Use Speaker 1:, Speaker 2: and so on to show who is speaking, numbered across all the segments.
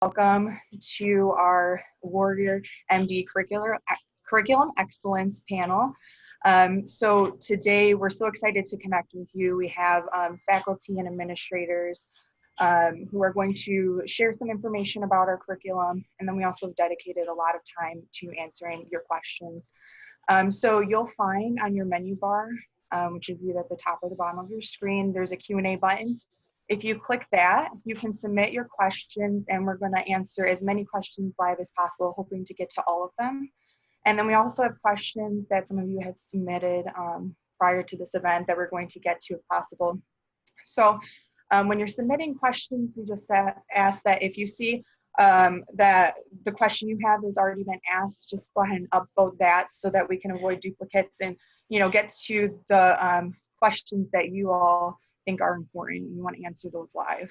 Speaker 1: welcome to our Warrior MD Curriculum Excellence panel. So today we're so excited to connect with you. We have faculty and administrators who are going to share some information about our curriculum, and then we also have dedicated a lot of time to answering your questions. So you'll find on your menu bar, which is either at the top or the bottom of your screen, there's a Q&A button. If you click that, you can submit your questions, and we're going to answer as many questions live as possible, hoping to get to all of them. And then we also have questions that some of you had submitted prior to this event that we're going to get to if possible. So when you're submitting questions, we just ask that if you see that the question you have has already been asked, just go ahead and upvote that so that we can avoid duplicates and get to the questions that you all think are important and you want to answer those live.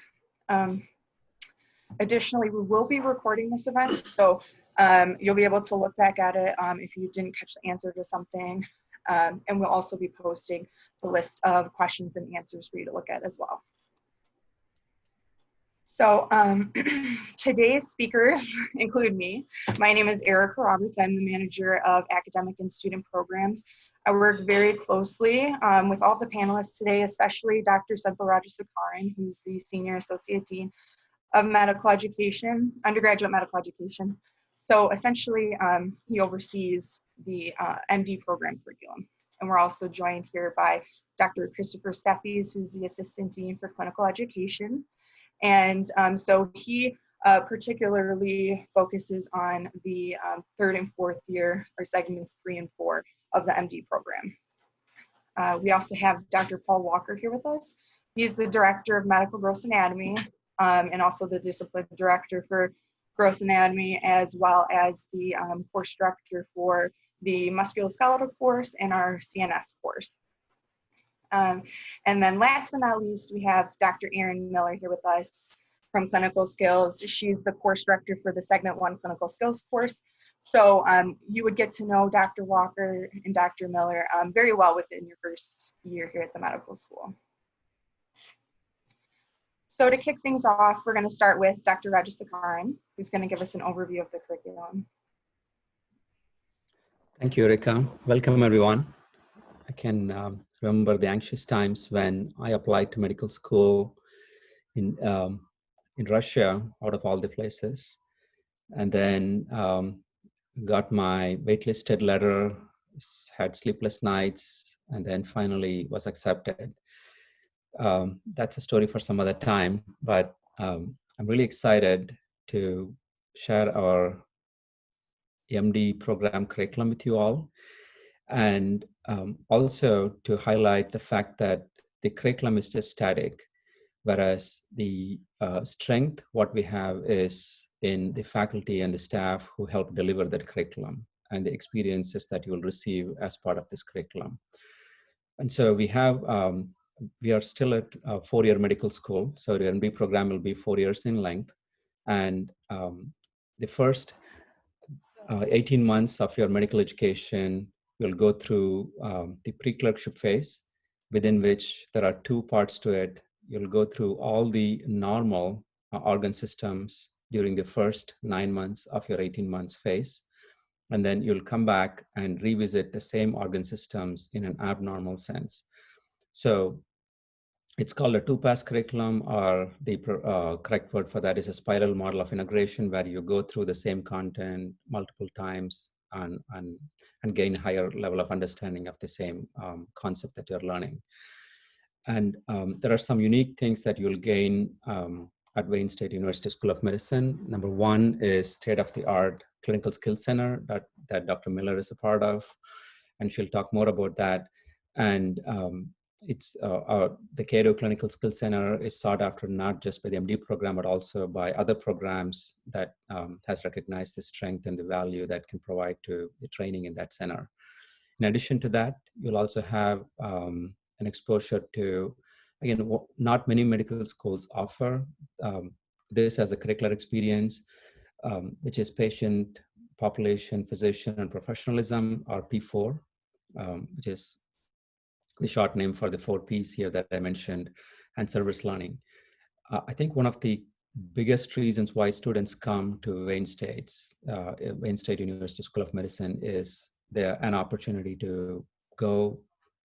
Speaker 1: Additionally, we will be recording this event, so you'll be able to look back at it if you didn't catch the answer to something, and we'll also be posting the list of questions and answers for you to look at as well. So today's speakers include me. My name is Erica Roberts. I'm the manager of academic and student programs. I work very closely with all the panelists today, especially Dr. Senthil Rajasekaran, who's the Senior Associate Dean of Medical Education, Undergraduate Medical Education. So essentially, he oversees the MD program curriculum. And we're also joined here by Dr. Christopher Steffes, who's the Assistant Dean for Clinical Education. And so he particularly focuses on the third and fourth year, or segments 3 and 4 of the MD program. We also have Dr. Paul Walker here with us. He's the Director of Medical Gross Anatomy and also the Discipline Director for Gross Anatomy, as well as the course director for the musculoskeletal course and our CNS course. And then last but not least, we have Dr. Erin Miller here with us from Clinical Skills. She's the course director for the Segment 1 Clinical Skills course. So you would get to know Dr. Walker and Dr. Miller very well within your first year here at the medical school. So to kick things off, we're going to start with Dr. Rajasekaran, who's going to give us an overview of the curriculum.
Speaker 2: Thank you, Erica. Welcome, everyone. I can remember the anxious times when I applied to medical school in Russia, out of all the places, and then got my waitlisted letter, had sleepless nights, and then finally was accepted. That's a story for some other time, but I'm really excited to share our MD program curriculum with you all. And also to highlight the fact that the curriculum is just static, whereas the strength, what we have is in the faculty and the staff who help deliver that curriculum and the experiences that you will receive as part of this curriculum. And so we have, we are still at a 4-year medical school. So the MD program will be 4 years in length. And the first 18 months of your medical education, you'll go through the pre-clerkship phase, within which there are 2 parts to it. You'll go through all the normal organ systems during the first 9 months of your 18 months phase. And then you'll come back and revisit the same organ systems in an abnormal sense. So it's called a 2-pass curriculum, or the correct word for that is a spiral model of integration, where you go through the same content multiple times and gain a higher level of understanding of the same concept that you're learning. And there are some unique things that you'll gain at Wayne State University School of Medicine. Number 1 is state-of-the-art clinical skills center that Dr. Miller is a part of, and she'll talk more about that. And it's the Cato Clinical Skills Center is sought after not just by the MD program, but also by other programs that has recognized the strength and the value that can provide to the training in that center. In addition to that, you'll also have an exposure to, again, not many medical schools offer this as a curricular experience, which is patient, population, physician, and professionalism, or P4, which is the short name for the 4 Ps here that I mentioned, and service learning. I think one of the biggest reasons why students come to Wayne State University School of Medicine is there an opportunity to go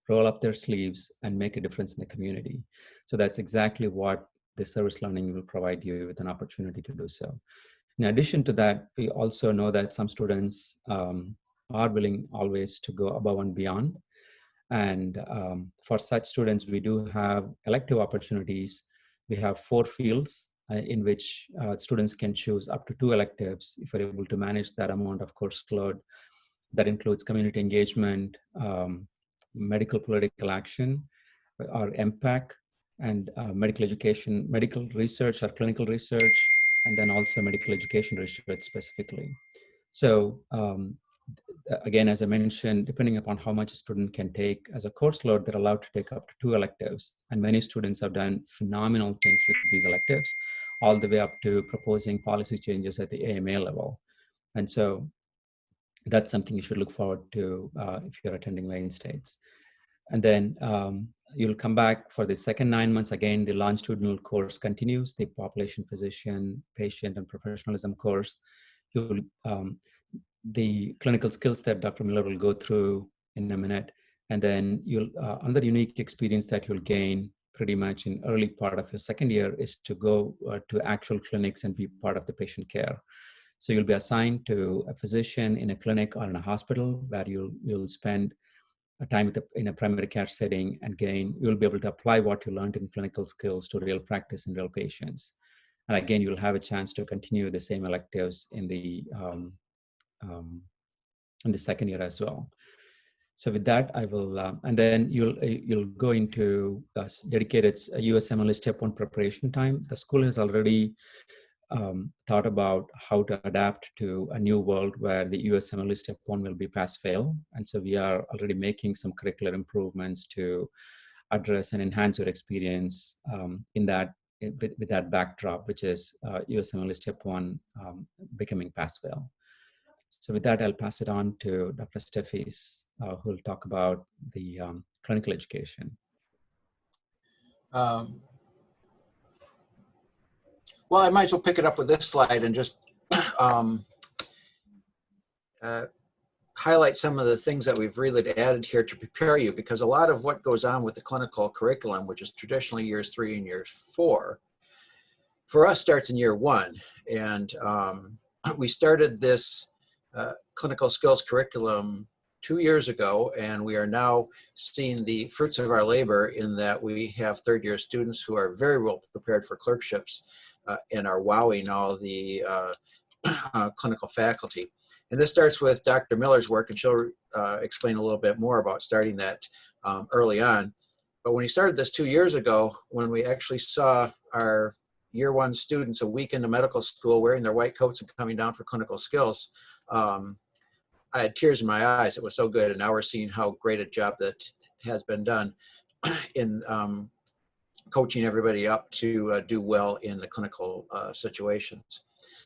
Speaker 2: roll up their sleeves and make a difference in the community. So that's exactly what the service learning will provide you with an opportunity to do so. In addition to that, we also know that some students are willing always to go above and beyond. And for such students, we do have elective opportunities. We have 4 fields in which students can choose up to 2 electives if we're able to manage that amount of course load. That includes community engagement, medical political action, or MPAC, and medical education, medical research or clinical research, and then also medical education research specifically. So again, as I mentioned, depending upon how much a student can take as a course load, they're allowed to take up to 2 electives. And many students have done phenomenal things with these electives, all the way up to proposing policy changes at the AMA level. And so that's something you should look forward to if you're attending Wayne States. And then you'll come back for the second 9 months. Again, the longitudinal course continues, the population physician, patient, and professionalism course. You'll the clinical skills that Dr. Miller will go through in a minute. And then you'll, another unique experience that you'll gain pretty much in early part of your second year is to go to actual clinics and be part of the patient care. So you'll be assigned to a physician in a clinic or in a hospital where you'll spend a time in a primary care setting, and again, you'll be able to apply what you learned in clinical skills to real practice in real patients. And again, you'll have a chance to continue the same electives in the second year as well. So with that, I will, and then you'll go into dedicated USMLE Step 1 preparation time. The school has already thought about how to adapt to a new world where the USMLE Step 1 will be pass-fail. And so we are already making some curricular improvements to address and enhance your experience in that with that backdrop, which is USMLE Step 1 becoming pass-fail. So with that, I'll pass it on to Dr. Steffes, who will talk about the clinical education.
Speaker 3: Well, I might as well pick it up with this slide and just highlight some of the things that we've really added here to prepare you, because a lot of what goes on with the clinical curriculum, which is traditionally years 3 and years 4, for us starts in year 1. And we started this clinical skills curriculum 2 years ago, and we are now seeing the fruits of our labor in that we have third-year students who are very well prepared for clerkships and are wowing all the clinical faculty. And this starts with Dr. Miller's work, and she'll explain a little bit more about starting that early on. But when he started this 2 years ago, when we actually saw our year 1 students a week into medical school wearing their white coats and coming down for clinical skills, I had tears in my eyes. It was so good. And now we're seeing how great a job that has been done in coaching everybody up to do well in the clinical situations.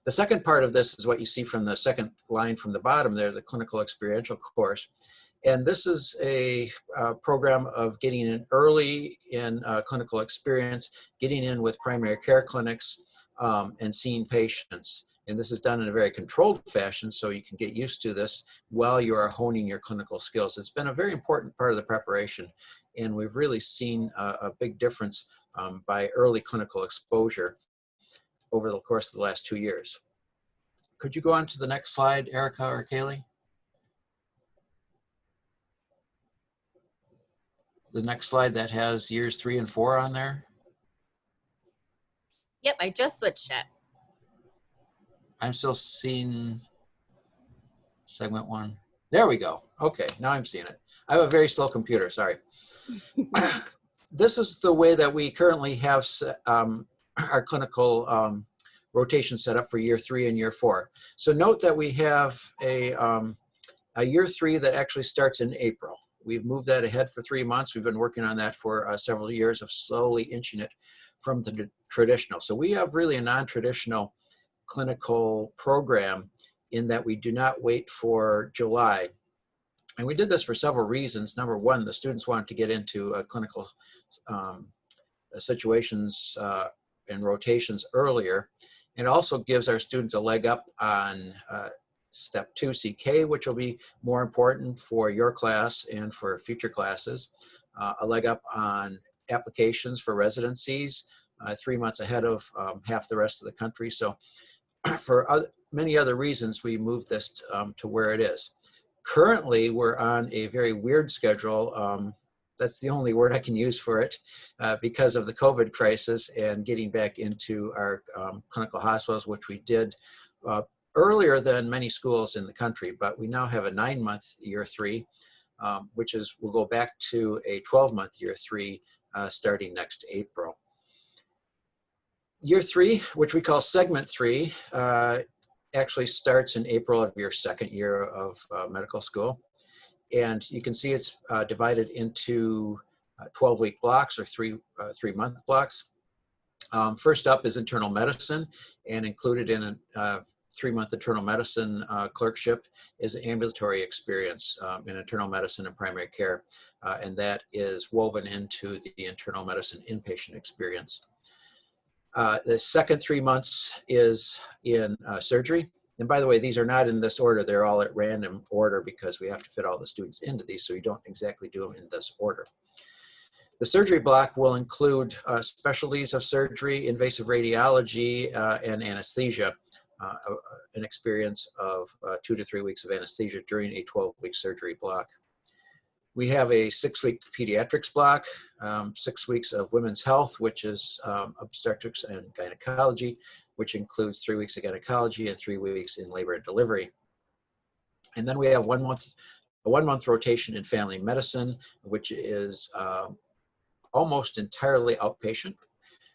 Speaker 3: The second part of this is what you see from the second line from the bottom there, the clinical experiential course. And this is a program of getting in early in clinical experience, getting in with primary care clinics and seeing patients. And this is done in a very controlled fashion, so you can get used to this while you are honing your clinical skills. It's been a very important part of the preparation, and we've really seen a big difference by early clinical exposure over the course of the last 2 years. Could you go on to the next slide, Erica or Kaylee? The next slide that has years 3 and 4 on there.
Speaker 4: Yep, I just switched it.
Speaker 3: I'm still seeing segment 1. There we go. Okay, now I'm seeing it. I have a very slow computer, sorry. This is the way that we currently have our clinical rotation set up for year 3 and year 4. So note that we have a year 3 that actually starts in April. We've moved that ahead for 3 months. We've been working on that for several years of slowly inching it from the traditional. So we have really a non-traditional clinical program in that we do not wait for July. And we did this for several reasons. Number one, the students wanted to get into clinical situations and rotations earlier. It also gives our students a leg up on Step 2 CK, which will be more important for your class and for future classes. A leg up on applications for residencies, 3 months ahead of half the rest of the country. So for many other reasons, we moved this to where it is. Currently, we're on a very weird schedule. That's the only word I can use for it because of the COVID crisis and getting back into our clinical hospitals, which we did earlier than many schools in the country. But we now have a 9-month year 3, which is, we'll go back to a 12-month year 3 starting next April. Year 3, which we call segment 3, actually starts in April of your 2nd year of medical school. And you can see it's divided into 12-week blocks or 3-month blocks. First up is internal medicine, and included in a 3-month internal medicine clerkship is an ambulatory experience in internal medicine and primary care. And that is woven into the internal medicine inpatient experience. The second 3 months is in surgery. And by the way, these are not in this order. They're all at random order because we have to fit all the students into these, so you don't exactly do them in this order. The surgery block will include specialties of surgery, invasive radiology, and anesthesia, an experience of 2 to 3 weeks of anesthesia during a 12-week surgery block. We have a 6-week pediatrics block, 6 weeks of women's health, which is obstetrics and gynecology, which includes 3 weeks of gynecology and 3 weeks in labor and delivery. And then we have a 1-month rotation in family medicine, which is almost entirely outpatient.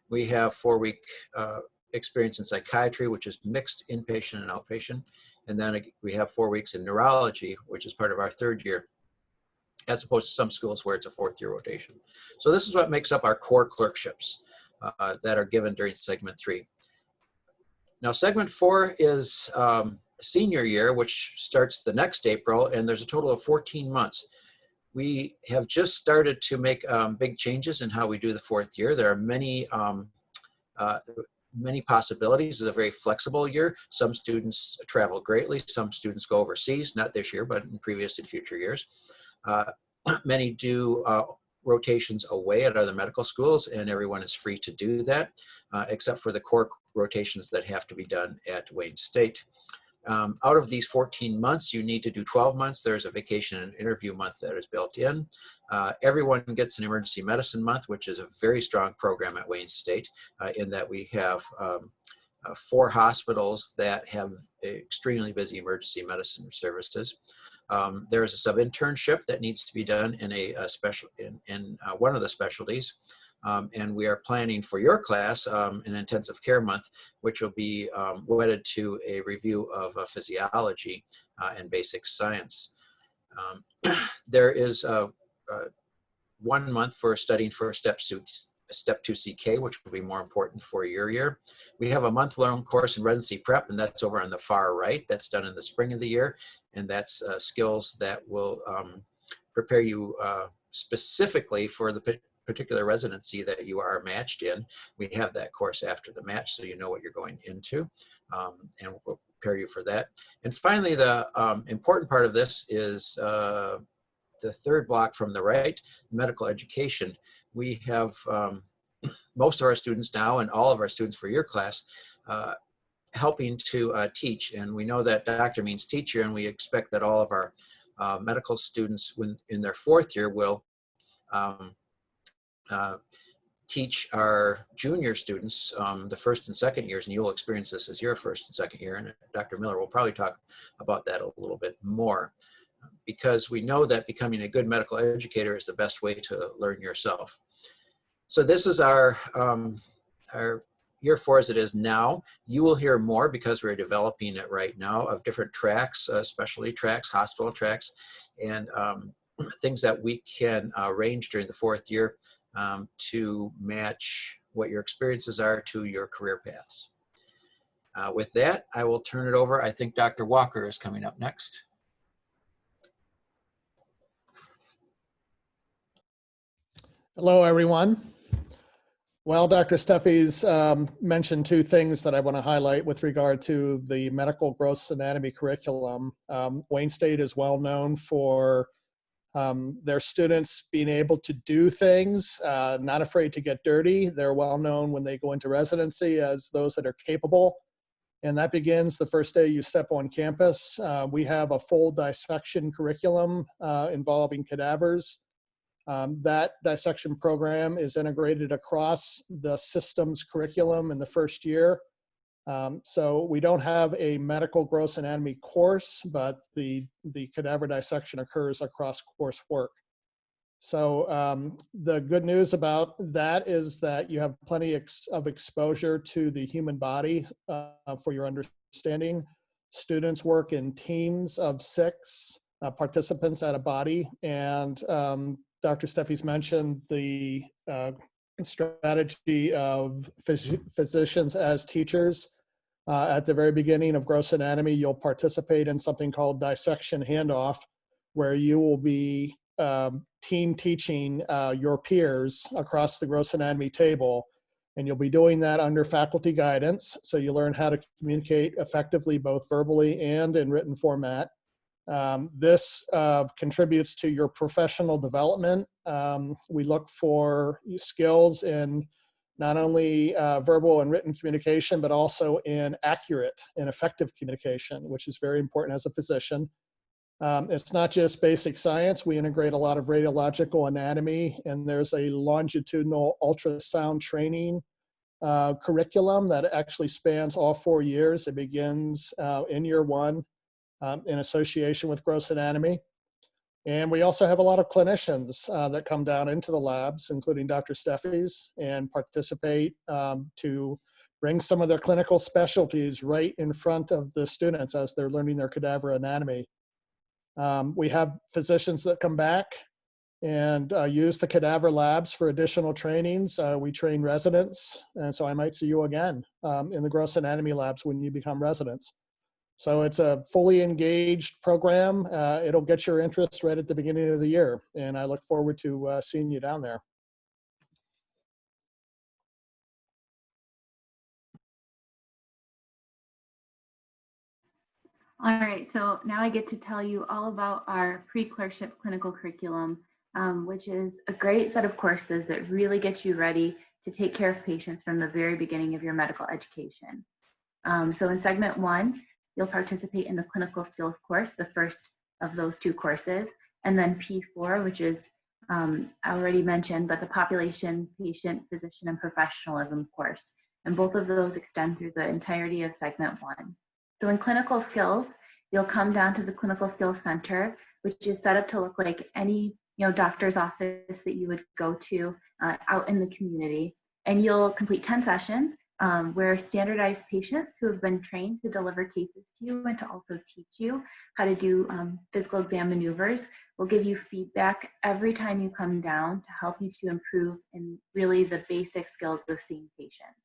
Speaker 3: We have 4-week experience in psychiatry, which is mixed inpatient and outpatient. And then we have 4 weeks in neurology, which is part of our 3rd year, as opposed to some schools where it's a 4th year rotation. So this is what makes up our core clerkships that are given during segment 3. Now segment 4 is senior year, which starts the next April, and there's a total of 14 months. We have just started to make big changes in how we do the 4th year. There are many possibilities. It's a very flexible year. Some students travel greatly. Some students go overseas, not this year, but in previous and future years. Many do rotations away at other medical schools, and everyone is free to do that, except for the core rotations that have to be done at Wayne State. Out of these 14 months, you need to do 12 months. There's a vacation and interview month that is built in. Everyone gets an emergency medicine month, which is a very strong program at Wayne State, in that we have 4 hospitals that have extremely busy emergency medicine services. There is a sub-internship that needs to be done in one of the specialties. And we are planning for your class an intensive care month, which will be wedded to a review of physiology and basic science. There is 1 month for studying for Step 2 CK, which will be more important for your year. We have a month-long course in residency prep, and that's over on the far right. That's done in the spring of the year, and that's skills that will prepare you specifically for the particular residency that you are matched in. We have that course after the match, so you know what you're going into, and we'll prepare you for that. And finally, the important part of this is the 3rd block from the right, medical education. We have most of our students now, and all of our students for your class, helping to teach. And we know that doctor means teacher, and we expect that all of our medical students in their 4th year will teach our junior students the 1st and 2nd years, and you'll experience this as your 1st and 2nd year. And Dr. Miller will probably talk about that a little bit more, because we know that becoming a good medical educator is the best way to learn yourself. So this is our year 4 as it is now. You will hear more, because we're developing it right now, of different tracks, specialty tracks, hospital tracks, and things that we can arrange during the 4th year to match what your experiences are to your career paths. With that, I will turn it over. I think Dr. Walker is coming up next.
Speaker 4: Hello, everyone. Well, Dr. Steffi's mentioned two things that I want to highlight with regard to the medical gross anatomy curriculum. Wayne State is well known for their students being able to do things, not afraid to get dirty. They're well known when they go into residency as those that are capable. And that begins the first day you step on campus. We have a full dissection curriculum involving cadavers. That dissection program is integrated across the systems curriculum in the first year. So we don't have a medical gross anatomy course, but the cadaver dissection occurs across coursework. So the good news about that is that you have plenty of exposure to the human body for your understanding. Students work in teams of 6 participants at a body, and Dr. Steffi's mentioned the strategy of physicians as teachers. At the very beginning of gross anatomy, you'll participate in something called dissection handoff, where you will be team teaching your peers across the gross anatomy table. And you'll be doing that under faculty guidance. So you learn how to communicate effectively, both verbally and in written format. This contributes to your professional development. We look for skills in not only verbal and written communication, but also in accurate and effective communication, which is very important as a physician. It's not just basic science. We integrate a lot of radiological anatomy, and there's a longitudinal ultrasound training curriculum that actually spans all 4 years. It begins in year 1 in association with gross anatomy. And we also have a lot of clinicians that come down into the labs, including Dr. Steffi's, and participate to bring some of their clinical specialties right in front of the students as they're learning their cadaver anatomy. We have physicians that come back and use the cadaver labs for additional trainings. We train residents, and so I might see you again in the gross anatomy labs when you become residents. So it's a fully engaged program. It'll get your interest right at the beginning of the year, and I look forward to seeing you down there.
Speaker 5: All right, so now I get to tell you all about our pre-clerkship clinical curriculum, which is a great set of courses that really get you ready to take care of patients from the very beginning of your medical education. So in segment 1, you'll participate in the clinical skills course, the first of those 2 courses, and then P4, which is I already mentioned, but the population, patient, physician, and professionalism course. And both of those extend through the entirety of segment 1. So in clinical skills, you'll come down to the Clinical Skills Center, which is set up to look like any doctor's office that you would go to out in the community. And you'll complete 10 sessions where standardized patients who have been trained to deliver cases to you and to also teach you how to do physical exam maneuvers will give you feedback every time you come down to help you to improve in really the basic skills of seeing patients.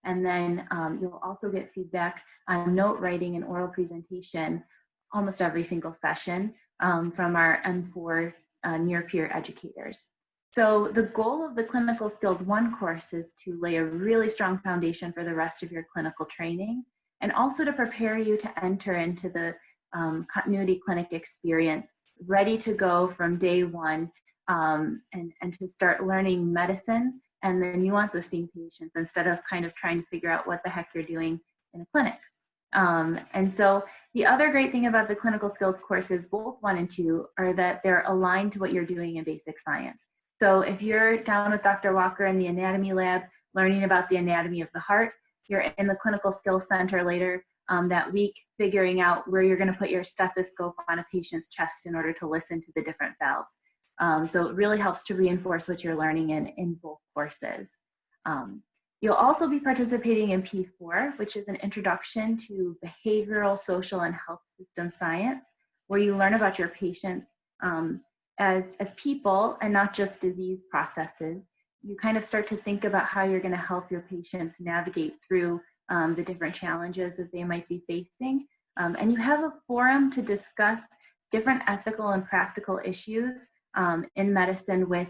Speaker 5: And then you'll also get feedback on note writing and oral presentation almost every single session from our M4 near-peer educators. So the goal of the Clinical Skills 1 course is to lay a really strong foundation for the rest of your clinical training, and also to prepare you to enter into the continuity clinic experience, ready to go from day 1 and to start learning medicine and the nuance of seeing patients instead of kind of trying to figure out what the heck you're doing in a clinic. And so the other great thing about the clinical skills courses, both 1 and 2, are that they're aligned to what you're doing in basic science. So if you're down with Dr. Walker in the anatomy lab, learning about the anatomy of the heart, you're in the Clinical Skills Center later that week, figuring out where you're gonna put your stethoscope on a patient's chest in order to listen to the different valves. So it really helps to reinforce what you're learning in both courses. You'll also be participating in P4, which is an introduction to behavioral, social, and health system science, where you learn about your patients as people and not just disease processes. You kind of start to think about how you're going to help your patients navigate through the different challenges that they might be facing. And you have a forum to discuss different ethical and practical issues in medicine with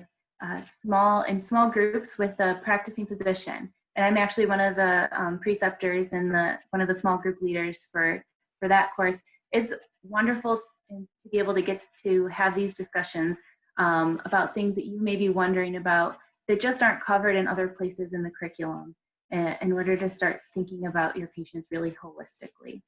Speaker 5: small groups with a practicing physician. And I'm actually one of the preceptors and one of the small group leaders for that course. It's wonderful to be able to get to have these discussions about things that you may be wondering about that just aren't covered in other places in the curriculum, in order to start thinking about your patients really holistically.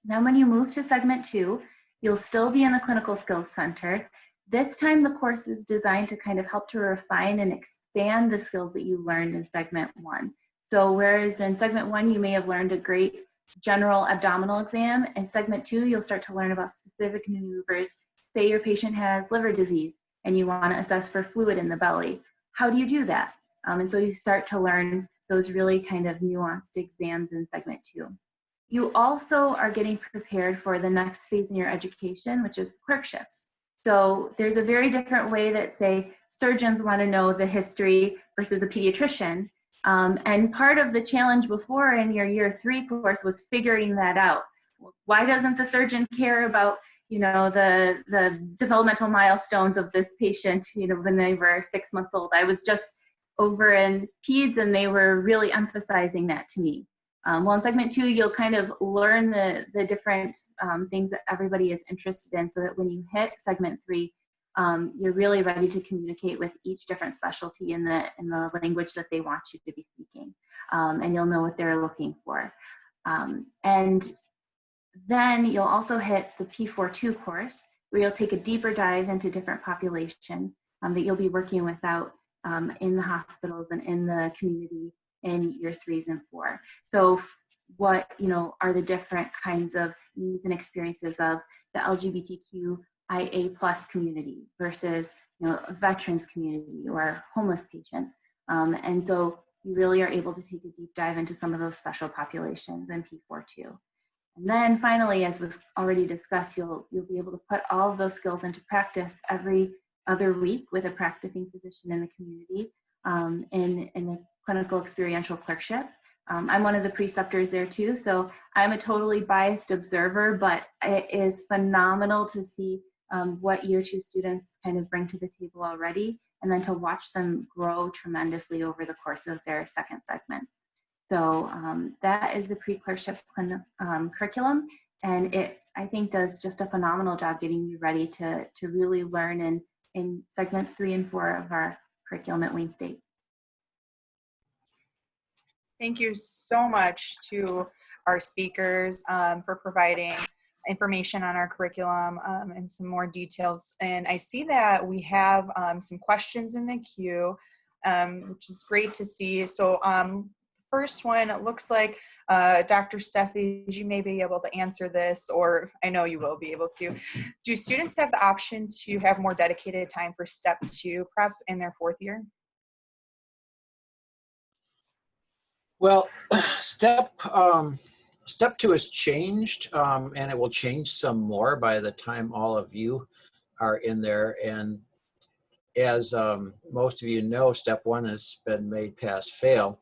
Speaker 5: Then when you move to segment 2, you'll still be in the Clinical Skills Center. This time the course is designed to kind of help to refine and expand the skills that you learned in segment 1. So whereas in segment 1 you may have learned a great general abdominal exam, in segment 2 you'll start to learn about specific maneuvers. Say your patient has liver disease and you want to assess for fluid in the belly. How do you do that? And so you start to learn those really kind of nuanced exams in segment 2. You also are getting prepared for the next phase in your education, which is clerkships. So there's a very different way that, say, surgeons want to know the history versus a pediatrician. And part of the challenge before in your year 3 course was figuring that out. Why doesn't the surgeon care about, you know, the developmental milestones of this patient, you know, when they were 6 months old? I was just over in peds and they were really emphasizing that to me. Well, in segment 2, you'll kind of learn the different things that everybody is interested in, so that when you hit segment 3, you're really ready to communicate with each different specialty in the language that they want you to be speaking, and you'll know what they're looking for. And then you'll also hit the P42 course, where you'll take a deeper dive into different populations that you'll be working with out in the hospitals and in the community in year 3s and 4. So what, you know, are the different kinds of needs and experiences of the LGBTQIA+ community versus, you know, a veterans community or homeless patients. And so you really are able to take a deep dive into some of those special populations in P42. And then finally, as was already discussed, you'll be able to put all of those skills into practice every other week with a practicing physician in the community in the clinical experiential clerkship. I'm one of the preceptors there too, so I'm a totally biased observer, but it is phenomenal to see what year 2 students kind of bring to the table already, and then to watch them grow tremendously over the course of their second segment. So that is the pre-clerkship curriculum, and it, I think, does just a phenomenal job getting you ready to really learn in segments 3 and 4 of our curriculum at Wayne State.
Speaker 1: Thank you so much to our speakers for providing information on our curriculum and some more details. And I see that we have some questions in the queue, which is great to see. So first one, it looks like Dr. Steffi, you may be able to answer this, or I know you will be able to. Do students have the option to have more dedicated time for step 2 prep in their 4th year?
Speaker 3: Well, step 2 has changed, and it will change some more by the time all of you are in there. And as most of you know, step 1 has been made pass fail,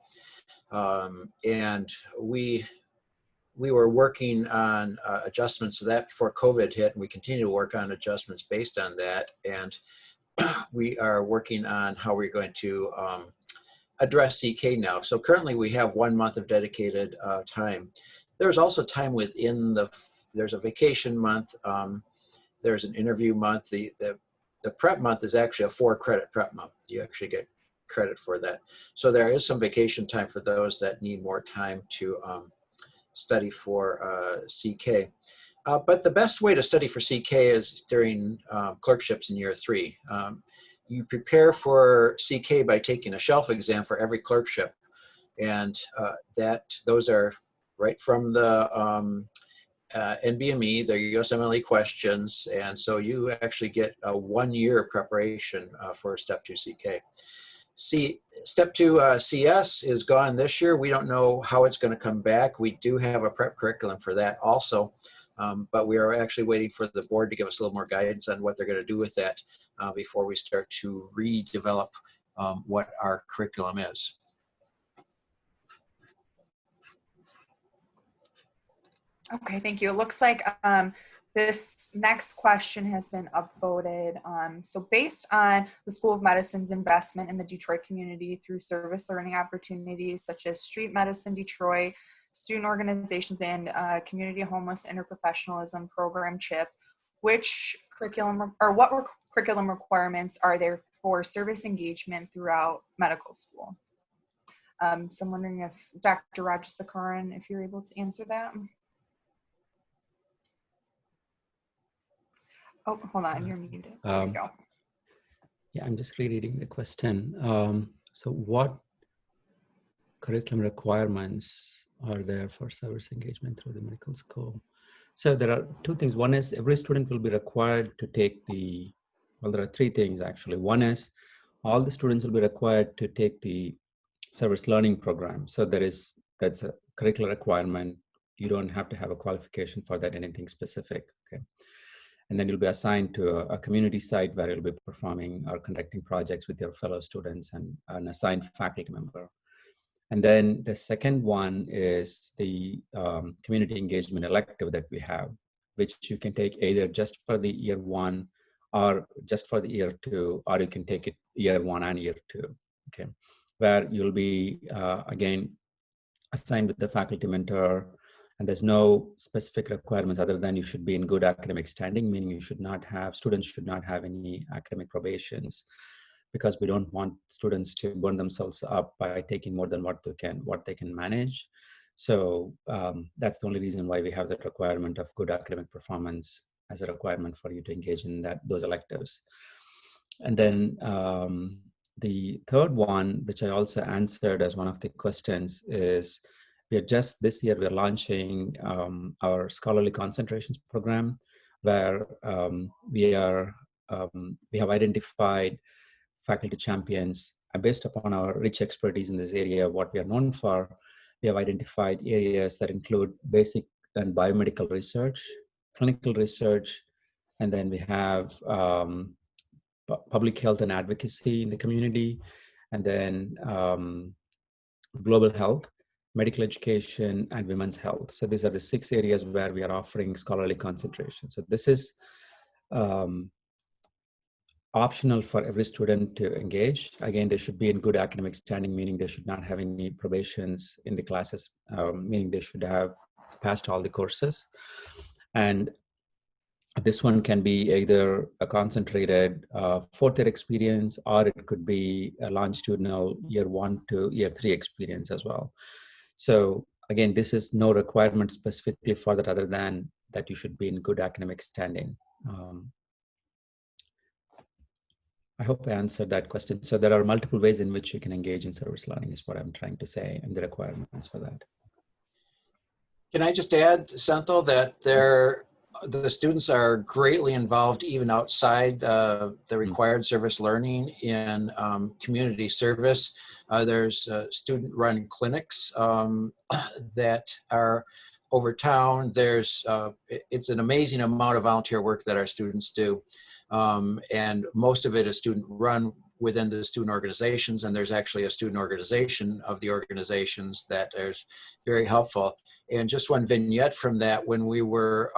Speaker 3: and we were working on adjustments to that before COVID hit, and we continue to work on adjustments based on that. And we are working on how we're going to address CK now. So currently we have 1 month of dedicated time. There's also time within there's a vacation month, there's an interview month. The prep month is actually a 4-credit prep month. You actually get credit for that. So there is some vacation time for those that need more time to study for CK. But the best way to study for CK is during clerkships in year 3. You prepare for CK by taking a shelf exam for every clerkship, and those are right from the NBME, they're USMLE questions, and so you actually get a 1-year preparation for Step 2 CK. Step 2 CS is gone this year. We don't know how it's going to come back. We do have a prep curriculum for that also, but we are actually waiting for the board to give us a little more guidance on what they're going to do with that before we start to redevelop what our curriculum is.
Speaker 1: Okay, thank you. It looks like This next question has been upvoted. So based on the School of Medicine's investment in the Detroit community through service learning opportunities such as Street Medicine Detroit, student organizations, and Community Homeless Interprofessionalism Program CHIP, which curriculum or what curriculum requirements are there for service engagement throughout medical school? So I'm wondering if Dr. Rajasekaran, if you're able to answer that. Oh, hold on, you're muted. There we go.
Speaker 2: Yeah, I'm just rereading the question. So what curriculum requirements are there for service engagement through the medical school? So there are two things. One is every student will be required to take well, there are three things actually. One is all the students will be required to take the service learning program. So that's a curricular requirement. You don't have to have a qualification for that, anything specific, okay? And then you'll be assigned to a community site where you'll be performing or conducting projects with your fellow students and an assigned faculty member. And then the second one is the community engagement elective that we have, which you can take either just for the year one or just for the year two, or you can take it year one and year two, okay? Where you'll be, again, assigned with the faculty mentor, and there's no specific requirements other than you should be in good academic standing, meaning students should not have any academic probations, because we don't want students to burn themselves up by taking more than what they can manage. So that's the only reason why we have that requirement of good academic performance as a requirement for you to engage in those electives. And then the third one, which I also answered as one of the questions, is this year we're launching our scholarly concentrations program, where we have identified faculty champions, and based upon our rich expertise in this area, what we are known for, we have identified areas that include basic and biomedical research, clinical research, and then we have public health and advocacy in the community, and then global health, medical education, and women's health. So these are the 6 areas where we are offering scholarly concentration. So this is optional for every student to engage. Again, they should be in good academic standing, meaning they should not have any probations in the classes, meaning they should have passed all the courses. And this one can be either a concentrated 4th year experience, or it could be a longitudinal year 1 to year 3 experience as well. So again, this is no requirement specifically for that other than that you should be in good academic standing. I hope I answered that question. So there are multiple ways in which you can engage in service learning is what I'm trying to say, and the requirements for that.
Speaker 3: Can I just add, Senthil, that the students are greatly involved even outside the required service learning in community service. There's student-run clinics that are over town. It's an amazing amount of volunteer work that our students do. And most of it is student-run within the student organizations, and there's actually a student organization of the organizations that is very helpful. And just one vignette from that, when we were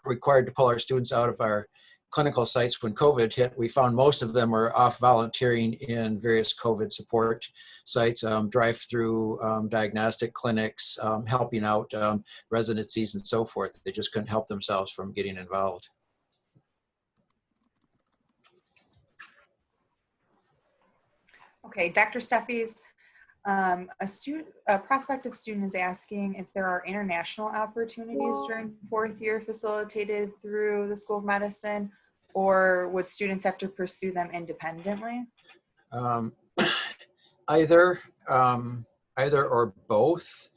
Speaker 3: required to pull our students out of our clinical sites when COVID hit, we found most of them were off volunteering in various COVID support sites, drive-through diagnostic clinics, helping out residencies and so forth. They just couldn't help themselves from getting involved.
Speaker 1: Okay, Dr. Steffies, a prospective student is asking if there are international opportunities during 4th year facilitated through the School of Medicine, or would students have to pursue them independently?
Speaker 3: Either or both.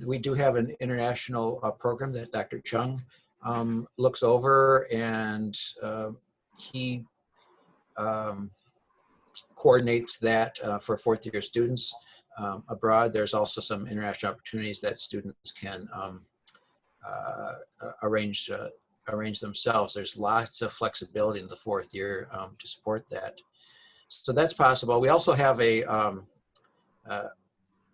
Speaker 3: We do have an international program that Dr. Chung looks over, and he coordinates that for 4th year students abroad. There's also some international opportunities that students can arrange themselves. There's lots of flexibility in the 4th year to support that. So that's possible. We also have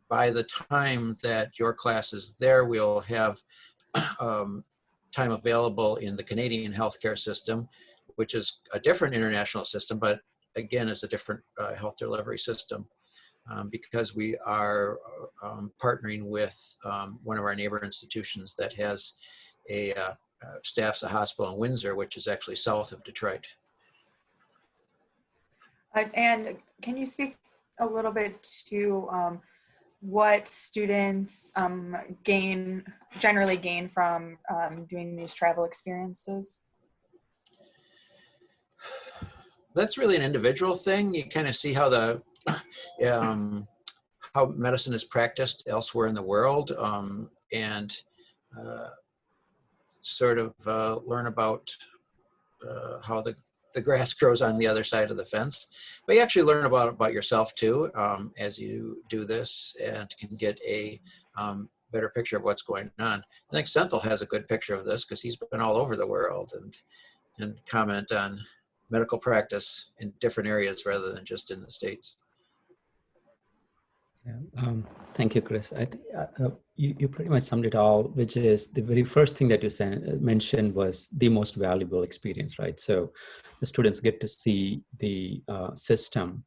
Speaker 3: by the time that your class is there, we'll have time available in the Canadian healthcare system, which is a different international system, but again, is a different health delivery system. Because we are partnering with one of our neighbor institutions that has a staffs a hospital in Windsor, which is actually south of Detroit.
Speaker 1: And can you speak a little bit to what students generally gain from doing these travel experiences?
Speaker 3: That's really an individual thing. You kind of see how the how medicine is practiced elsewhere in the world, and sort of learn about how the grass grows on the other side of the fence. But you actually learn about yourself too as you do this, and can get a better picture of what's going on. I think Senthil has a good picture of this because he's been all over the world and comment on medical practice in different areas rather than just in the States.
Speaker 2: Yeah, thank you, Chris. I think you pretty much summed it all, which is the very first thing that you mentioned was the most valuable experience, right? So the students get to see the system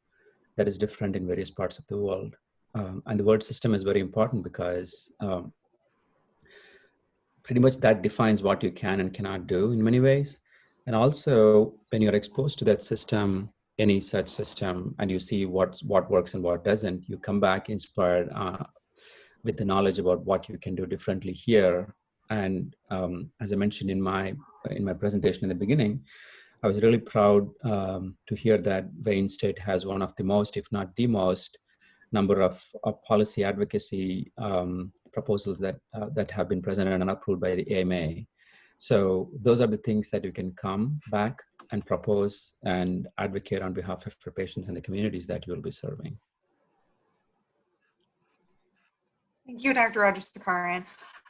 Speaker 2: that is different in various parts of the world. And the word system is very important because pretty much that defines what you can and cannot do in many ways. And also when you're exposed to that system, any such system, and you see what works and what doesn't, you come back inspired with the knowledge about what you can do differently here. And as I mentioned in my presentation in the beginning, I was really proud to hear that Wayne State has one of the most, if not the most, number of policy advocacy proposals that have been presented and approved by the AMA. So those are the things that you can come back and propose and advocate on behalf of your patients and the communities that you will be serving.
Speaker 1: Thank you, Dr. Rajasekaran.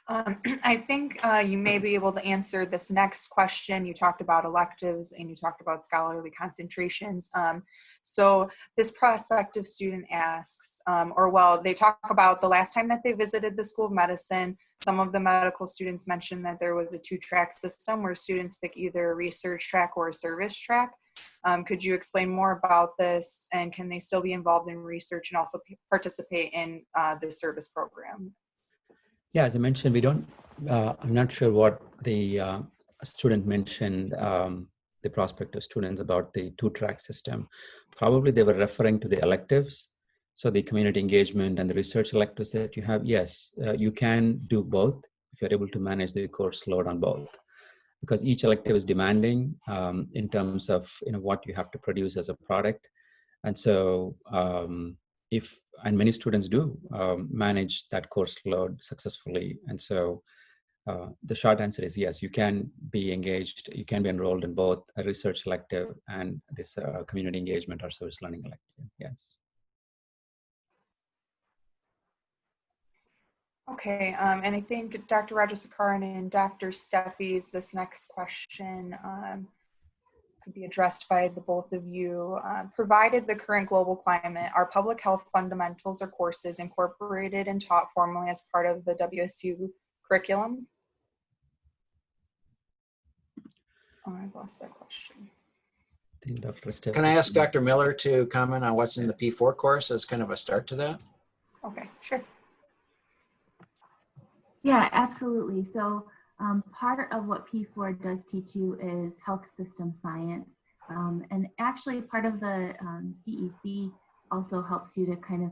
Speaker 1: I think you may be able to answer this next question. You talked about electives and you talked about scholarly concentrations. So this prospective student asks, they talk about the last time that they visited the School of Medicine. Some of the medical students mentioned that there was a 2-track system where students pick either a research track or a service track. Could you explain more about this, and can they still be involved in research and also participate in the service program?
Speaker 2: Yeah, as I mentioned, we don't, I'm not sure what the student mentioned, the prospective students, about the 2-track system. Probably they were referring to the electives. So the community engagement and the research electives that you have, yes, you can do both if you're able to manage the course load on both. Because each elective is demanding in terms of what you have to produce as a product. And so and many students do manage that course load successfully. And so the short answer is yes, you can be engaged, you can be enrolled in both a research elective and this community engagement or service learning elective, yes.
Speaker 1: Okay, and I think Dr. Rajasekaran and Dr. Steffi's, this next question could be addressed by the both of you. Provided the current global climate, are public health fundamentals or courses incorporated and taught formally as part of the WSU curriculum? Oh, I've lost that question.
Speaker 3: Can I ask Dr. Miller to comment on what's in the P4 course as kind of a start to that?
Speaker 1: Okay, sure.
Speaker 5: Yeah, absolutely. So part of what P4 does teach you is health system science. And actually part of the CEC also helps you to kind of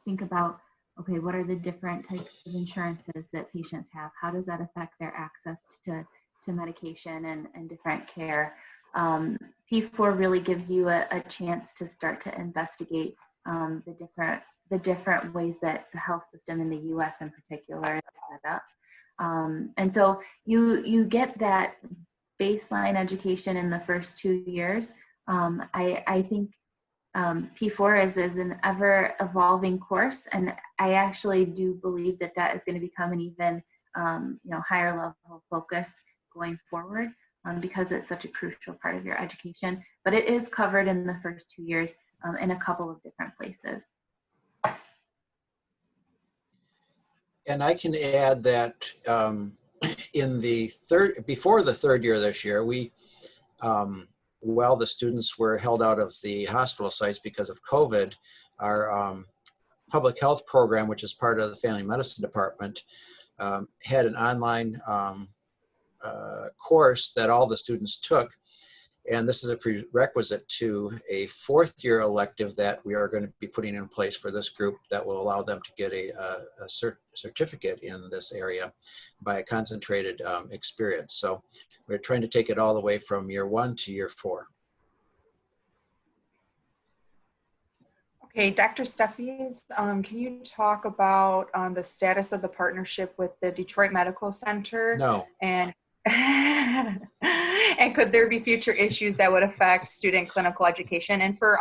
Speaker 5: think about, okay, what are the different types of insurances that patients have? How does that affect their access to medication and different care? P4 really gives you a chance to start to investigate the different ways that the health system in the US in particular is set up. And so you get that baseline education in the first 2 years. I think P4 is an ever evolving course, and I actually do believe that that is going to become an even higher level focus going forward because it's such a crucial part of your education. But it is covered in the first 2 years in a couple of different places.
Speaker 3: And I can add that before the third year this year, we, while the students were held out of the hospital sites because of COVID, our public health program, which is part of the family medicine department, had an online course that all the students took. And this is a prerequisite to a fourth year elective that we are going to be putting in place for this group that will allow them to get a certificate in this area by a concentrated experience. So we're trying to take it all the way from year 1 to year 4.
Speaker 1: Okay, Dr. Steffies, can you talk about the status of the partnership with the Detroit Medical Center?
Speaker 3: No.
Speaker 1: And and could there be future issues that would affect student clinical education? And for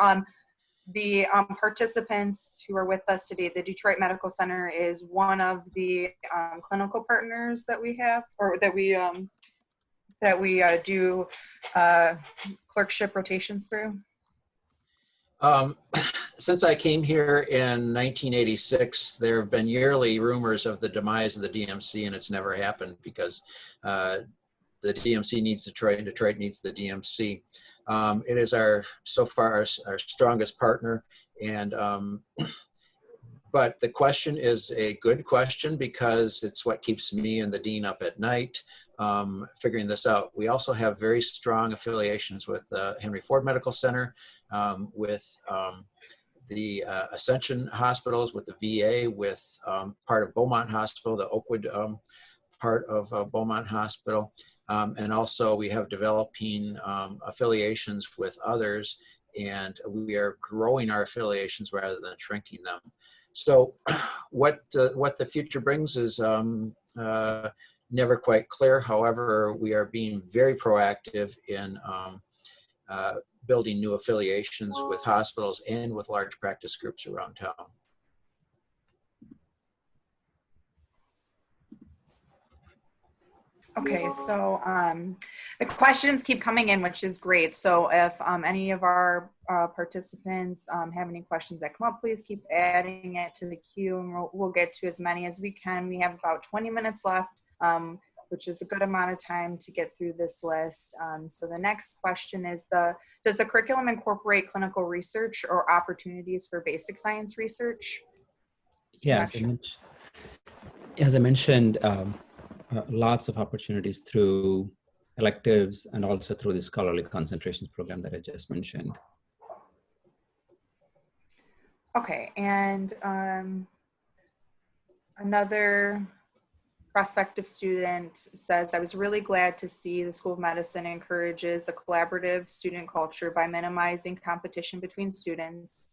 Speaker 1: the participants who are with us today, the Detroit Medical Center is one of the clinical partners that we have, or that we do clerkship rotations through.
Speaker 3: Since I came here in 1986, there have been yearly rumors of the demise of the DMC, and it's never happened because the DMC needs Detroit and Detroit needs the DMC. It is so far our strongest partner, and but the question is a good question because it's what keeps me and the dean up at night figuring this out. We also have very strong affiliations with Henry Ford Medical Center, with the Ascension hospitals, with the VA, with part of Beaumont Hospital, the Oakwood part of Beaumont Hospital. And also we have developing affiliations with others, and we are growing our affiliations rather than shrinking them. So what the future brings is never quite clear. However, we are being very proactive in building new affiliations with hospitals and with large practice groups around town.
Speaker 1: Okay, so the questions keep coming in, which is great. So if any of our participants have any questions that come up, please keep adding it to the queue, and we'll get to as many as we can. We have about 20 minutes left, which is a good amount of time to get through this list. So the next question is, does the curriculum incorporate clinical research or opportunities for basic science research?
Speaker 2: Yeah, as I mentioned, lots of opportunities through electives and also through the scholarly concentrations program that I just mentioned.
Speaker 1: Okay, and another prospective student says, I was really glad to see the School of Medicine encourages a collaborative student culture by minimizing competition between students.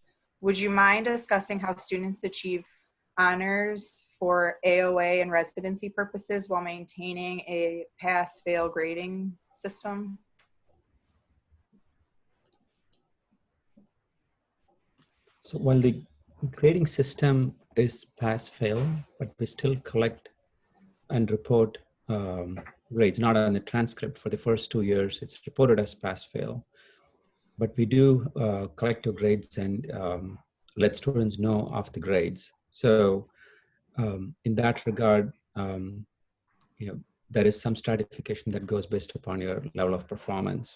Speaker 1: Would you mind discussing how students achieve honors for AOA and residency purposes while maintaining a pass-fail grading system?
Speaker 2: So while the grading system is pass-fail, but we still collect and report grades, not on the transcript. For the first 2 years, it's reported as pass-fail. But we do collect your grades and let students know of the grades. So in that regard, there is some stratification that goes based upon your level of performance.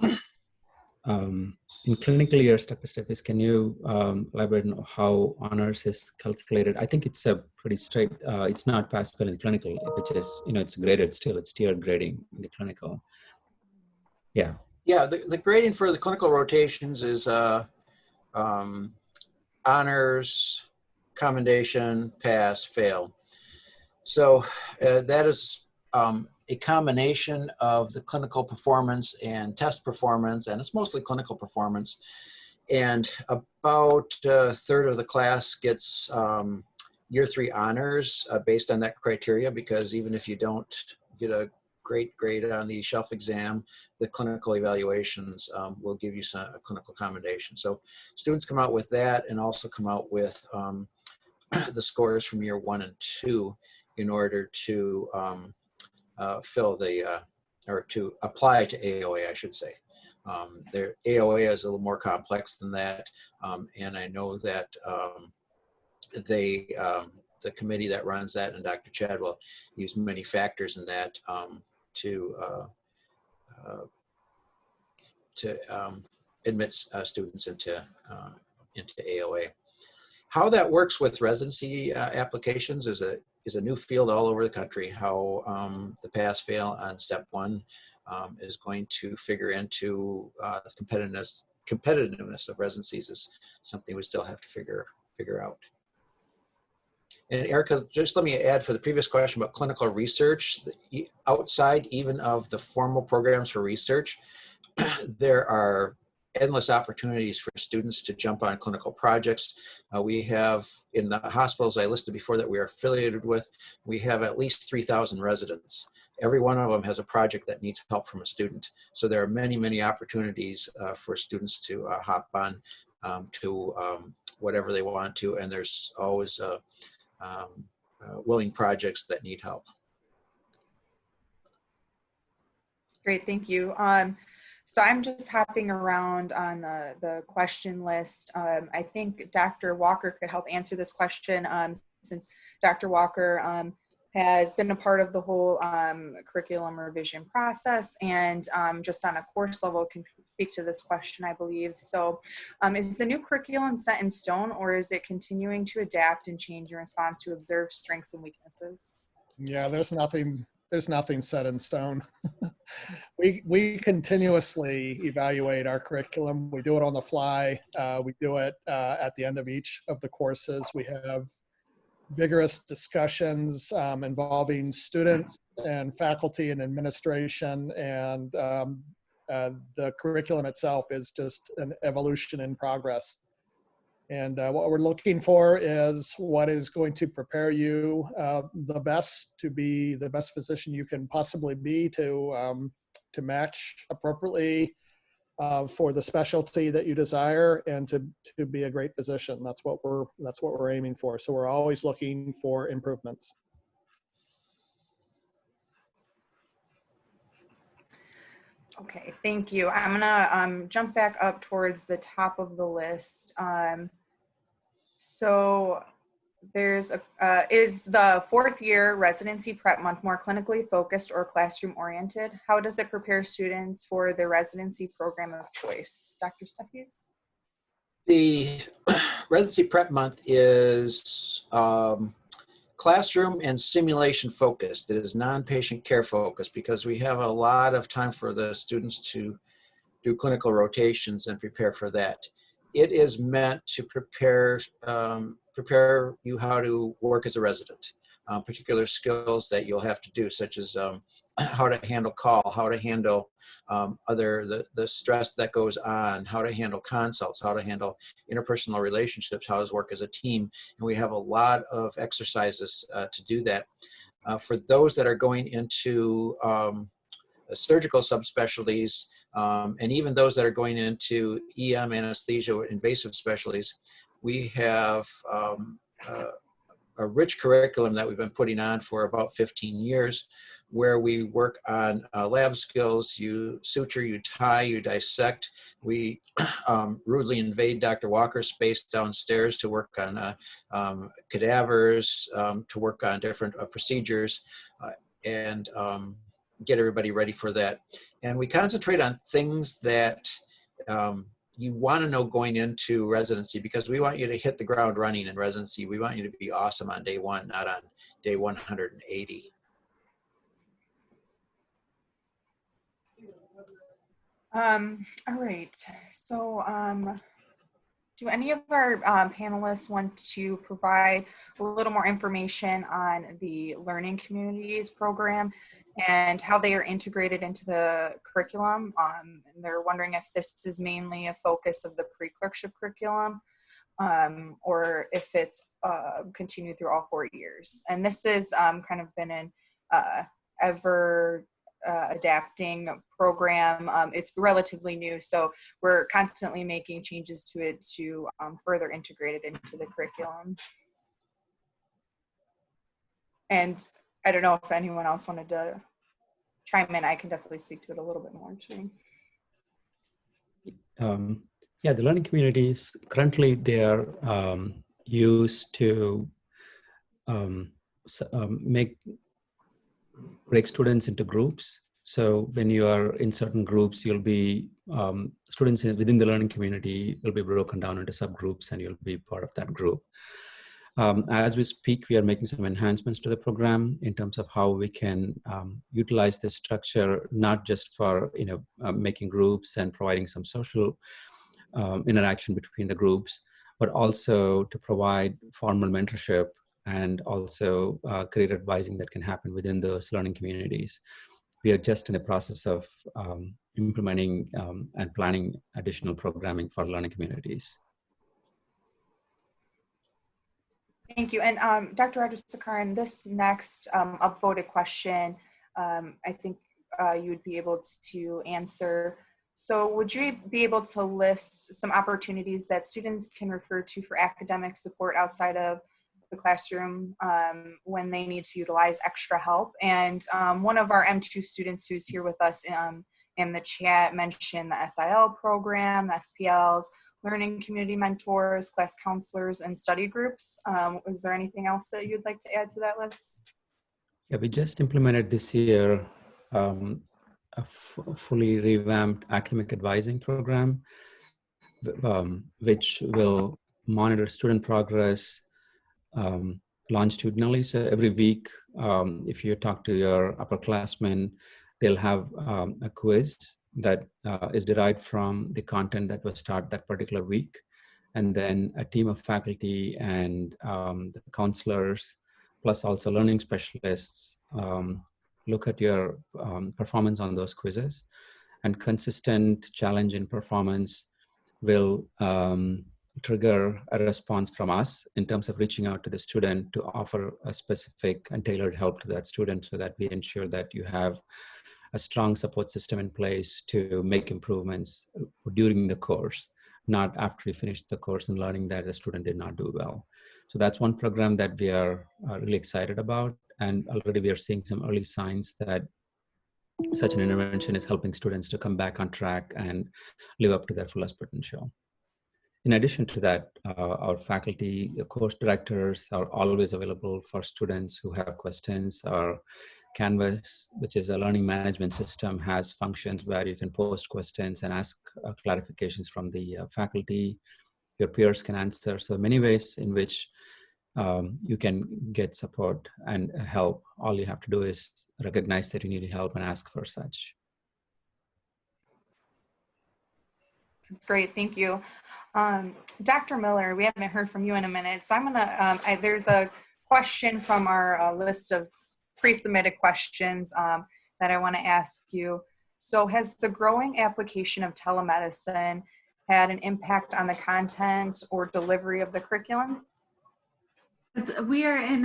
Speaker 2: In clinical years, Dr. Steffies, can you elaborate on how honors is calculated? I think it's a pretty straight, it's not pass-fail in clinical, which is, it's graded still, it's tiered grading in the clinical. Yeah.
Speaker 3: Yeah, the grading for the clinical rotations is honors, commendation, pass, fail. So that is a combination of the clinical performance and test performance, and it's mostly clinical performance. And about a third of the class gets year 3 honors based on that criteria, because even if you don't get a great grade on the shelf exam, the clinical evaluations will give you a clinical commendation. So students come out with that, and also come out with the scores from year 1 and 2 in order to fill the, or to apply to AOA, I should say. Their AOA is a little more complex than that, and I know that they the committee that runs that, and Dr. Chad will use many factors in that to admit students into AOA. How that works with residency applications is a new field all over the country. How the pass-fail on step 1 is going to figure into the competitiveness of residencies is something we still have to figure out. And Erica, just let me add for the previous question about clinical research, outside even of the formal programs for research, there are endless opportunities for students to jump on clinical projects. We have, in the hospitals I listed before that we are affiliated with, we have at least 3,000 residents. Every one of them has a project that needs help from a student. So there are many, many opportunities for students to hop on to whatever they want to, and there's always willing projects that need help.
Speaker 1: Great, thank you. So I'm just hopping around on the question list. I think Dr. Walker could help answer this question since Dr. Walker has been a part of the whole curriculum revision process and just on a course level can speak to this question, I believe. So is the new curriculum set in stone, or is it continuing to adapt and change in response to observed strengths and weaknesses?
Speaker 4: Yeah, there's nothing set in stone. We continuously evaluate our curriculum. We do it on the fly. We do it at the end of each of the courses. We have vigorous discussions involving students and faculty and administration, and the curriculum itself is just an evolution in progress. And what we're looking for is what is going to prepare you the best to be the best physician you can possibly be, to match appropriately for the specialty that you desire, and to be a great physician. That's what we're aiming for. So we're always looking for improvements.
Speaker 1: Okay, thank you. I'm gonna jump back up towards the top of the list. So there's is the 4th year residency prep month more clinically focused or classroom oriented? How does it prepare students for their residency program of choice? Dr. Steffies?
Speaker 3: The residency prep month is classroom and simulation focused. It is non-patient care focused because we have a lot of time for the students to do clinical rotations and prepare for that. It is meant to prepare you how to work as a resident, particular skills that you'll have to do, such as how to handle call, how to handle the stress that goes on, how to handle consults, how to handle interpersonal relationships, how to work as a team. And we have a lot of exercises to do that. For those that are going into surgical subspecialties, and even those that are going into EM, anesthesia, invasive specialties, we have a rich curriculum that we've been putting on for about 15 years, where we work on lab skills. You suture, you tie, you dissect. We rudely invade Dr. Walker's space downstairs to work on cadavers, to work on different procedures, and get everybody ready for that. And we concentrate on things that you want to know going into residency, because we want you to hit the ground running in residency. We want you to be awesome on day 1, not on day 180.
Speaker 1: All right, so do any of our panelists want to provide a little more information on the Learning Communities program and how they are integrated into the curriculum? And they're wondering if this is mainly a focus of the pre-clerkship curriculum, or if it's continued through all 4 years. And this has kind of been an ever adapting program. It's relatively new, so we're constantly making changes to it to further integrate it into the curriculum. And I don't know if anyone else wanted to chime in. I can definitely speak to it a little bit more too.
Speaker 2: Yeah, the learning communities, currently they are used to break students into groups. So when you are in certain groups, you'll be students within the learning community will be broken down into subgroups, and you'll be part of that group. As we speak, we are making some enhancements to the program in terms of how we can utilize this structure, not just for making groups and providing some social interaction between the groups, but also to provide formal mentorship and also career advising that can happen within those learning communities. We are just in the process of implementing and planning additional programming for learning communities.
Speaker 1: Thank you. And Dr. Rajasekaran, this next upvoted question, I think you would be able to answer. So would you be able to list some opportunities that students can refer to for academic support outside of the classroom when they need to utilize extra help? And one of our M2 students who's here with us in the chat mentioned the SIL program, SPLs, learning community mentors, class counselors, and study groups. Is there anything else that you'd like to add to that list?
Speaker 2: Yeah, we just implemented this year a fully revamped academic advising program, which will monitor student progress longitudinally. So every week, if you talk to your upperclassmen, they'll have a quiz that is derived from the content that was taught that particular week. And then a team of faculty and the counselors, plus also learning specialists, look at your performance on those quizzes. And consistent challenge in performance will trigger a response from us in terms of reaching out to the student to offer a specific and tailored help to that student, so that we ensure that you have a strong support system in place to make improvements during the course, not after you finish the course and learning that the student did not do well. So that's one program that we are really excited about. And already we are seeing some early signs that such an intervention is helping students to come back on track and live up to their fullest potential. In addition to that, our faculty, course directors are always available for students who have questions. Our Canvas, which is a learning management system, has functions where you can post questions and ask clarifications from the faculty. Your peers can answer. So many ways in which you can get support and help. All you have to do is recognize that you need help and ask for such.
Speaker 1: That's great, thank you. Dr. Miller, we haven't heard from you in a minute, so I'm gonna, there's a question from our list of pre-submitted questions that I wanna ask you. So has the growing application of telemedicine had an impact on the content or delivery of the curriculum?
Speaker 5: We are in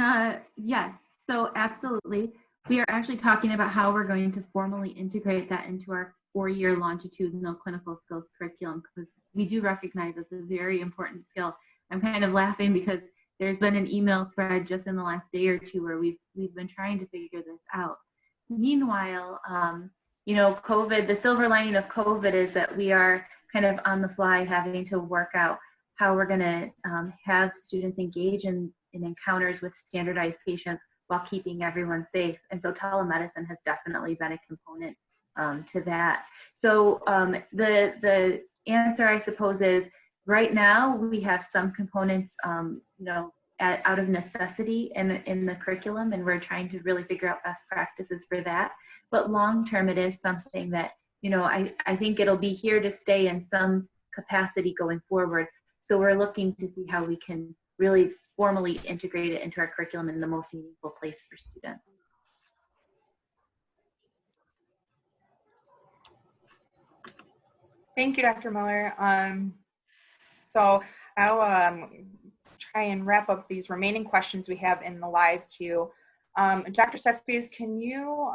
Speaker 5: yes, so absolutely. We are actually talking about how we're going to formally integrate that into our 4-year longitudinal clinical skills curriculum, because we do recognize it's a very important skill. I'm kind of laughing because there's been an email thread just in the last day or two where we've been trying to figure this out. Meanwhile, you know, COVID, the silver lining of COVID is that we are kind of on the fly having to work out how we're going to have students engage in encounters with standardized patients while keeping everyone safe. And so telemedicine has definitely been a component to that. So the answer, I suppose, is right now we have some components, you know, out of necessity in the curriculum, and we're trying to really figure out best practices for that. But long term, it is something that, you know, I think it'll be here to stay in some capacity going forward. So we're looking to see how we can really formally integrate it into our curriculum in the most meaningful place for students.
Speaker 1: Thank you, Dr. Miller. So I'll try and wrap up these remaining questions we have in the live queue. Dr. Steffes, can you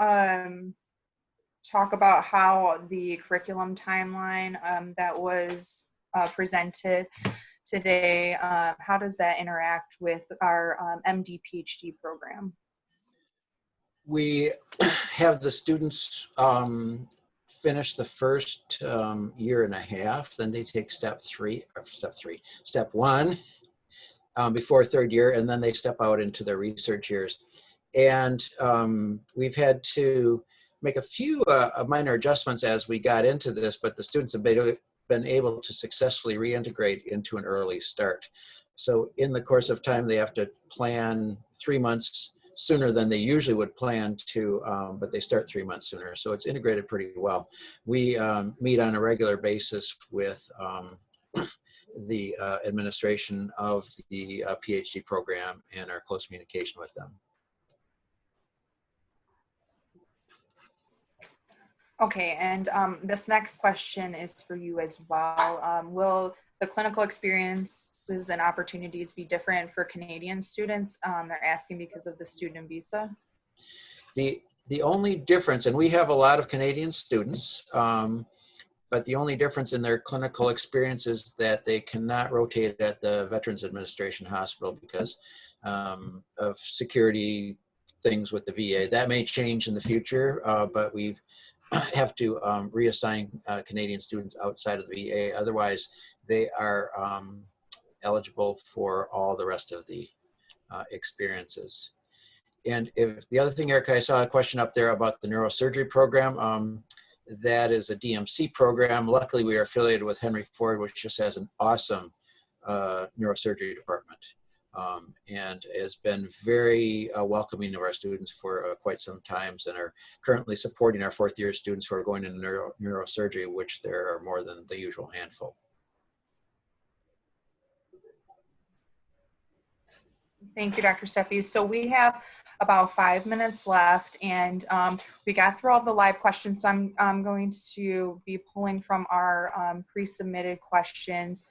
Speaker 1: talk about how the curriculum timeline that was presented today, how does that interact with our MD PhD program?
Speaker 3: We have the students finish the first year and a half, then they take step one, before third year, and then they step out into their research years. And we've had to make a few minor adjustments as we got into this, but the students have been able to successfully reintegrate into an early start. So in the course of time, they have to plan 3 months sooner than they usually would plan to, but they start 3 months sooner. So it's integrated pretty well. We meet on a regular basis with the administration of the PhD program and our close communication with them.
Speaker 1: Okay, and this next question is for you as well. Will the clinical experiences and opportunities be different for Canadian students? They're asking because of the student visa.
Speaker 3: The only difference, and we have a lot of Canadian students, but the only difference in their clinical experience is that they cannot rotate at the Veterans Administration Hospital because of security things with the VA. That may change in the future, but we have to reassign Canadian students outside of the VA. Otherwise, they are eligible for all the rest of the experiences. And if the other thing, Erica, I saw a question up there about the neurosurgery program. That is a DMC program. Luckily, we are affiliated with Henry Ford, which just has an awesome neurosurgery department. And has been very welcoming of our students for quite some times, and are currently supporting our fourth year students who are going into neurosurgery, which there are more than the usual handful.
Speaker 1: Thank you, Dr. Steffi. So we have about 5 minutes left, and we got through all the live questions. So I'm going to be pulling from our pre-submitted questions.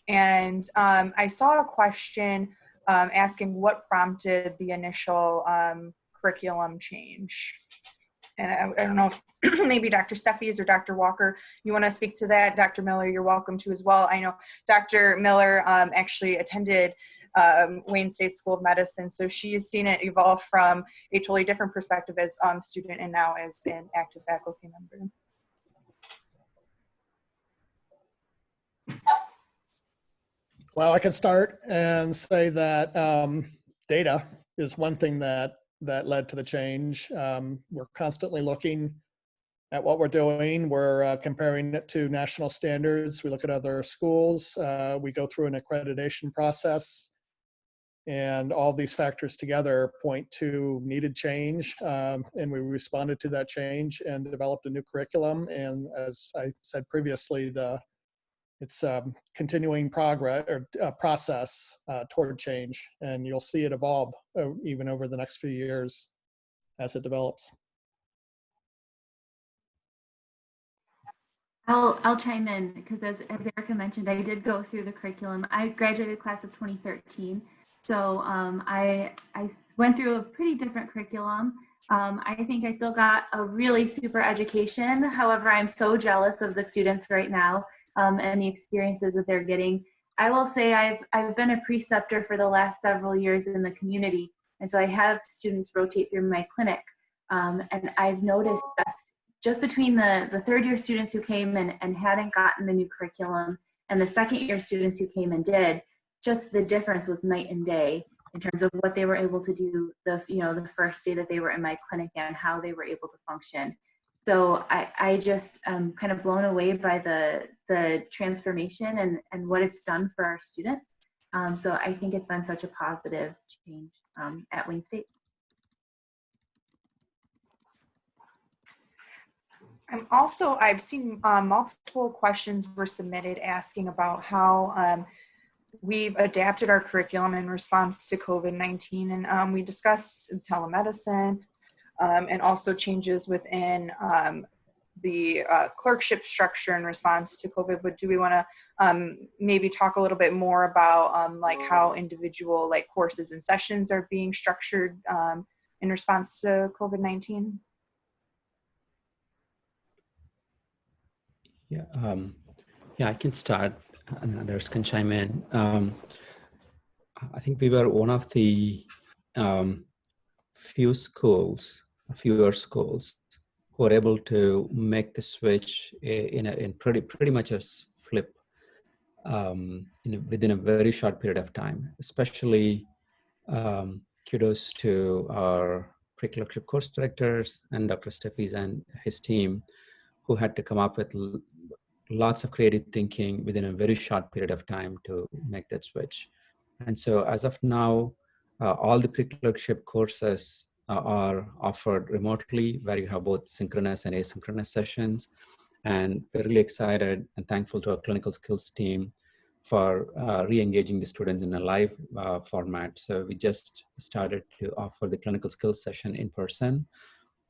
Speaker 1: And I saw a question asking what prompted the initial curriculum change. And I don't know if maybe Dr. Steffies or Dr. Walker, you want to speak to that? Dr. Miller, you're welcome to as well. I know Dr. Miller actually attended Wayne State School of Medicine, so she has seen it evolve from a totally different perspective as student and now as an active faculty member.
Speaker 4: Well, I can start and say that data is one thing that led to the change. We're constantly looking at what we're doing. We're comparing it to national standards. We look at other schools. We go through an accreditation process. And all these factors together point to needed change. And we responded to that change and developed a new curriculum. And as I said previously, it's continuing progress or process toward change. And you'll see it evolve even over the next few years as it develops.
Speaker 5: I'll chime in because as Erica mentioned, I did go through the curriculum. I graduated class of 2013. So I went through a pretty different curriculum. I think I still got a really super education. However, I'm so jealous of the students right now and the experiences that they're getting. I will say I've been a preceptor for the last several years in the community. And so I have students rotate through my clinic. And I've noticed just between the third year students who came and hadn't gotten the new curriculum and the second year students who came and did, just the difference was night and day in terms of what they were able to do the first day that they were in my clinic and how they were able to function. So I just kind of blown away by the transformation and what it's done for our students. So I think it's been such a positive change at Wayne State.
Speaker 1: I've seen multiple questions were submitted asking about how we've adapted our curriculum in response to COVID-19, and we discussed telemedicine and also changes within the clerkship structure in response to COVID. But do we want to maybe talk a little bit more about like how individual like courses and sessions are being structured in response to COVID-19?
Speaker 2: Yeah, I can start and others can chime in. I think we were one of the fewer schools who were able to make the switch in pretty much a flip. within a very short period of time. Especially kudos to our pre-clerkship course directors and Dr. Steffies and his team, who had to come up with lots of creative thinking within a very short period of time to make that switch. And so as of now, all the pre-clerkship courses are offered remotely, where you have both synchronous and asynchronous sessions. And we're really excited and thankful to our clinical skills team for re-engaging the students in a live format. So we just started to offer the clinical skills session in person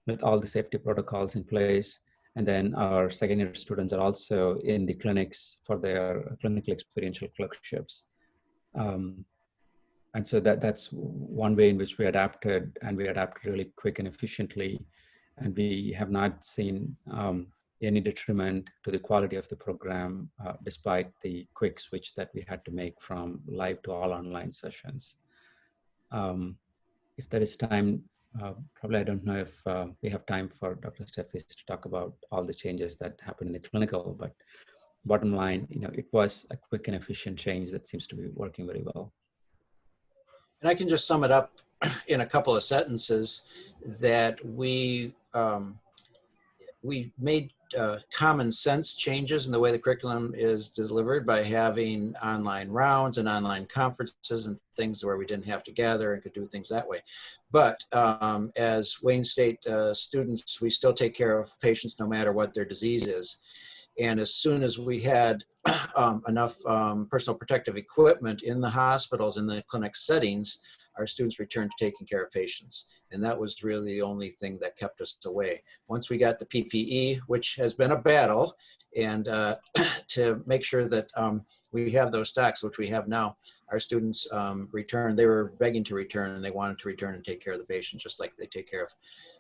Speaker 2: with all the safety protocols in place. And then our second year students are also in the clinics for their clinical experiential clerkships. And so that's one way in which we adapted, and we adapted really quick and efficiently. And we have not seen any detriment to the quality of the program, despite the quick switch that we had to make from live to all online sessions. If there is time, probably I don't know if we have time for Dr. Steffies to talk about all the changes that happened in the clinical, but bottom line, it was a quick and efficient change that seems to be working very well.
Speaker 3: And I can just sum it up in a couple of sentences that we made common sense changes in the way the curriculum is delivered by having online rounds and online conferences and things where we didn't have to gather and could do things that way. But as Wayne State students, we still take care of patients no matter what their disease is. And as soon as we had enough personal protective equipment in the hospitals, in the clinic settings, our students returned to taking care of patients. And that was really the only thing that kept us away. Once we got the PPE, which has been a battle, and to make sure that we have those stocks, which we have now, our students returned. They were begging to return, and they wanted to return and take care of the patients, just like they take care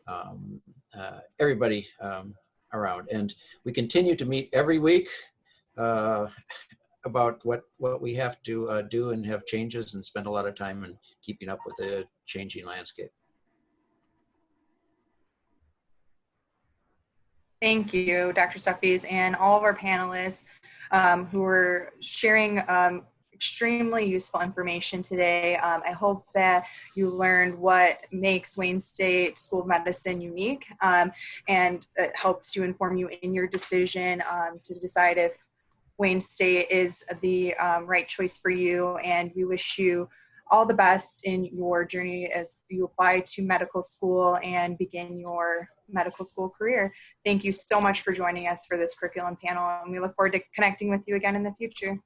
Speaker 3: of everybody around. And we continue to meet every week about what we have to do and have changes, and spend a lot of time in keeping up with the changing landscape.
Speaker 1: Thank you, Dr. Steffies, and all of our panelists who are sharing extremely useful information today. I hope that you learned what makes Wayne State School of Medicine unique, and it helps to inform you in your decision to decide if Wayne State is the right choice for you. And we wish you all the best in your journey as you apply to medical school and begin your medical school career. Thank you so much for joining us for this curriculum panel, and we look forward to connecting with you again in the future.